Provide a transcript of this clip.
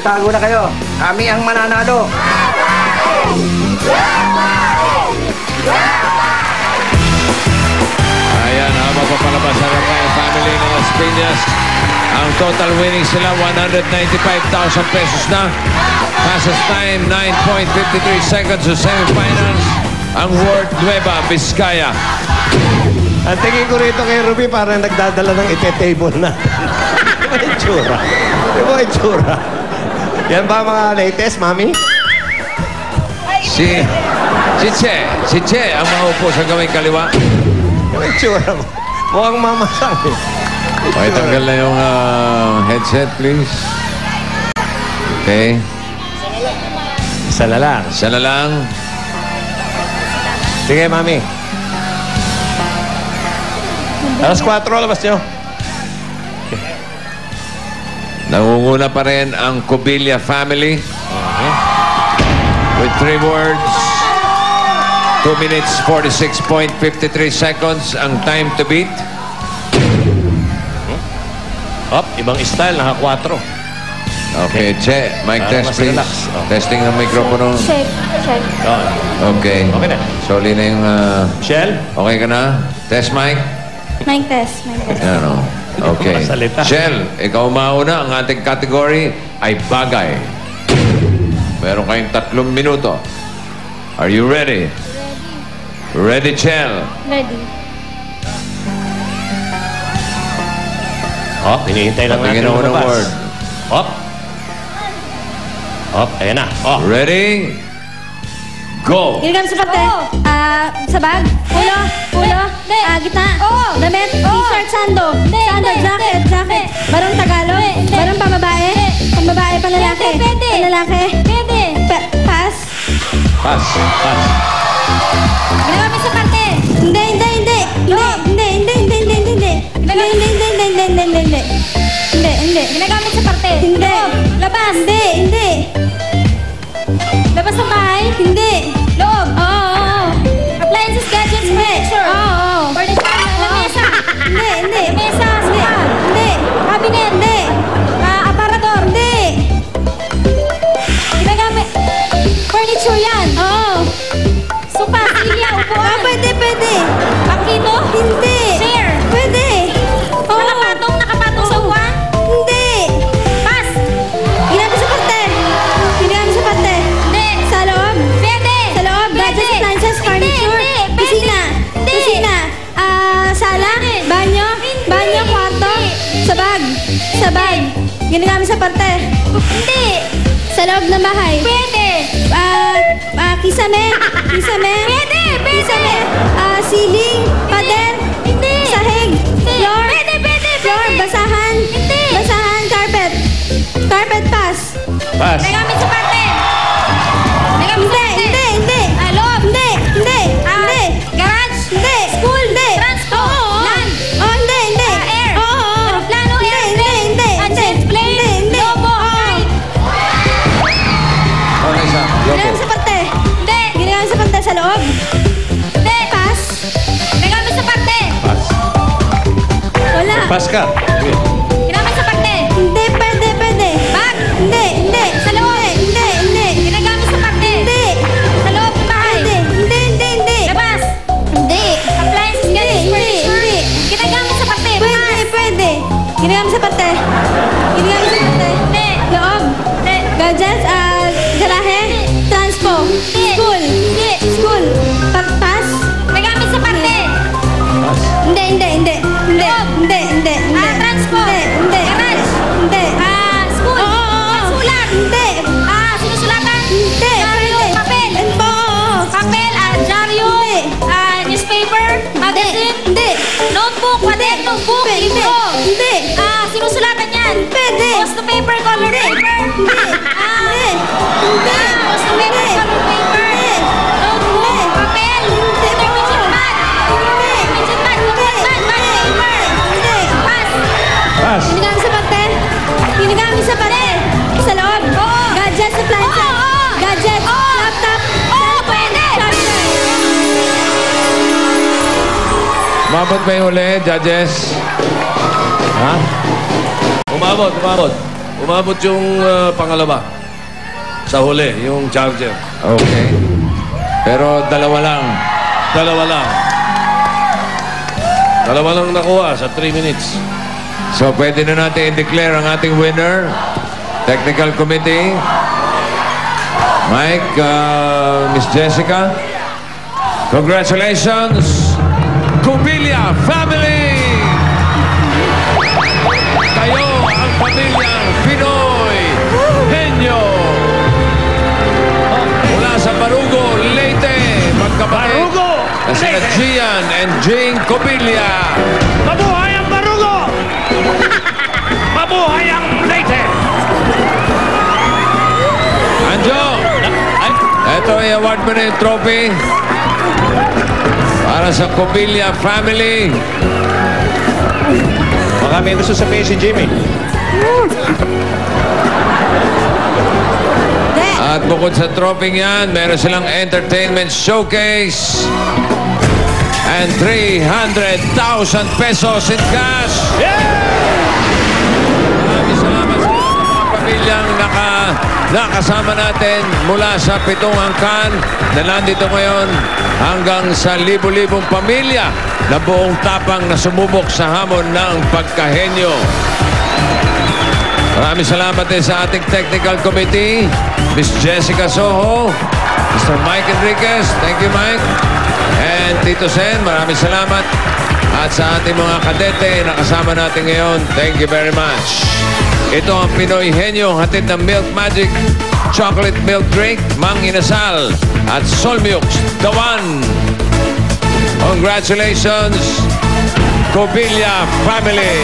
magtago na kayo. Kami ang mananalo. Ayan, habang papalabas ang Araya family ng Las Piñas. Ang total winnings sila, 195,000 pesos na. Fastest time, 9.53 seconds to semifinals. Ang World Nueva Vizcaya. Ang tingin ko rito kay Ruby, parang nagdadala ng ite-table na. Di ba yung tsura? Di ba yung tsura? Yan ba mga latest, Mami? Si Che, ang maupo sa gawing kaliwa. Di ba yung tsura mo? Mukhang mamasang eh. Okay, tanggal na yung headset, please. Okay. Isa na lang. Isa na lang. Sige, Mami. Alas 4, labas nyo. Nangunguna pa rin ang Cobilla family. With 3 words. 2 minutes, 46.53 seconds ang time to beat. Ibang style, naka 4. Okay, Che. Mic test, mas please. relax. Testing ng mikropono. Check. Okay. Okay na. Soli na yung... Michelle? okay ka na? Test mic? Mic test. Yan o. Okay. Masalita. Shell, ikaw mauna. Ang ating category ay bagay. Meron kayong 3 minuto. Are you ready? Ready, Shell? Ready. Hinihintay lang natin Patingin ako ng lumabas. word. Ayan na. Ready? Go! Ginagamit sa parte. Sa bag. Ulo. Gitna. Damit. T-shirt. Sando. Jacket. Barong Tagalog. Barong pambabae. Pambabae, panlalaki. Panlalaki. Pass. Pass. Ginagamit sa parte. Hindi. Ginagamit sa parte. Hindi. Labas. Hindi. Labas ng bahay? Hindi. Loob? Oo. Appliances, gadgets, furniture? Oo. Furniture, lamesa? Hindi. Mesa, sofa? Hindi. Cabinet? Hindi. Aparador? Hindi. Ginagamit. Furniture yan? Oo. Sofa, silya, upuan? Pwede. Pakito? Hindi. Chair? Pwede. Nakapatong sa upuan? Hindi. Pass. Ginamit sa parte. Hindi. Sa loob? Pwede. Sa loob? Gadgets, appliances, furniture? Kusina? Sala? Banyo? Kwarto? Sa bag? Ginagamit sa parte? Hindi. Sa loob ng bahay? Pwede. Kisame? Pwede. Kisame? Ceiling? Pader? Hindi. Sahig? Floor? Pwede. Floor? Basahan? Hindi. Basahan? Carpet? Pass. Ginagamit sa parte? Hindi. Loob? Hindi. Garage? Hindi. School? Hindi. Transport? Land? Hindi. Air? Aeroplano? Hindi. Jet plane? Lobo? Kite? Okay, isa. Ginagamit sa parte? Hindi. Ginagamit sa parte sa loob? Hindi. Pass? Ginagamit sa parte? Wala. Pass ka. Ginamit sa parte? Hindi. Pwede. Bag? Hindi. Sa loob? Hindi. Ginagamit sa parte? Hindi. Sa loob ng bahay? Hindi. Labas? Hindi. Appliances, gadgets, furniture? Ginagamit sa parte? Pwede. Ginagamit sa parte? Hindi. Loob? Hindi. Gadgets? Garahe? Transpo? School? Pass? Ginagamit sa parte? Hindi. Transpo? Hindi. Garage? Hindi. School? Sulat? Hindi. Sinusulatan? Hindi. Dyaryo? Papel? Papel? Dyaryo? Newspaper? Magazine? Hindi. Notebook? Kwaderno? Book? Libro? Hindi. Sinusulatan yan? Pwede. Post paper? Color paper? Hindi. Post paper? Color paper? Notebook? Papel? Intermission pad? Intermission pad? Paper? Pass. Ginagamit sa parte? Sa loob? Gadgets, appliances? Gadgets? Laptop? Pwede! Umabot ba yung uli, judges? Umabot. Umabot yung pangalawa. Sa huli, yung charger. Okay. Pero dalawa lang. Dalawa lang. Dalawa lang nakuha sa 3 minutes. So pwede na natin i-declare ang ating winner. Technical Committee. Mike, Miss Jessica. Congratulations, Cubillia family! Kayo ang pamilyang Pinoy Henyo! Mula sa Barugo, Leyte, magkapatid. Barugo, Na sina Leyte. Gian and Jing Cubillia. Mabuhay ang Barugo! Mabuhay ang Leyte! Anjo! Ito ay award mo na yung trophy. Para sa Cubillia family. Baka may gusto sabihin si Jimmy. Hindi. At bukod sa trophy yan, meron silang entertainment showcase. And 300,000 pesos in cash. Maraming salamat sa mga pamilyang nakasama natin mula sa 7 angkan na nandito ngayon hanggang sa libo-libong pamilya na buong tapang na sumubok sa hamon ng pagkahenyo. Maraming salamat din sa ating technical committee, Miss Jessica Soho, Mr. Mike Enriquez, thank you Mike, and Tito Sen, maraming salamat. At sa ating mga kadete na kasama natin ngayon, thank you very much. Ito ang Pinoy Henyo, hatid ng Milk Magic Chocolate Milk Drink, Mang Inasal, at Solmux, the one. Congratulations, Cubillia family.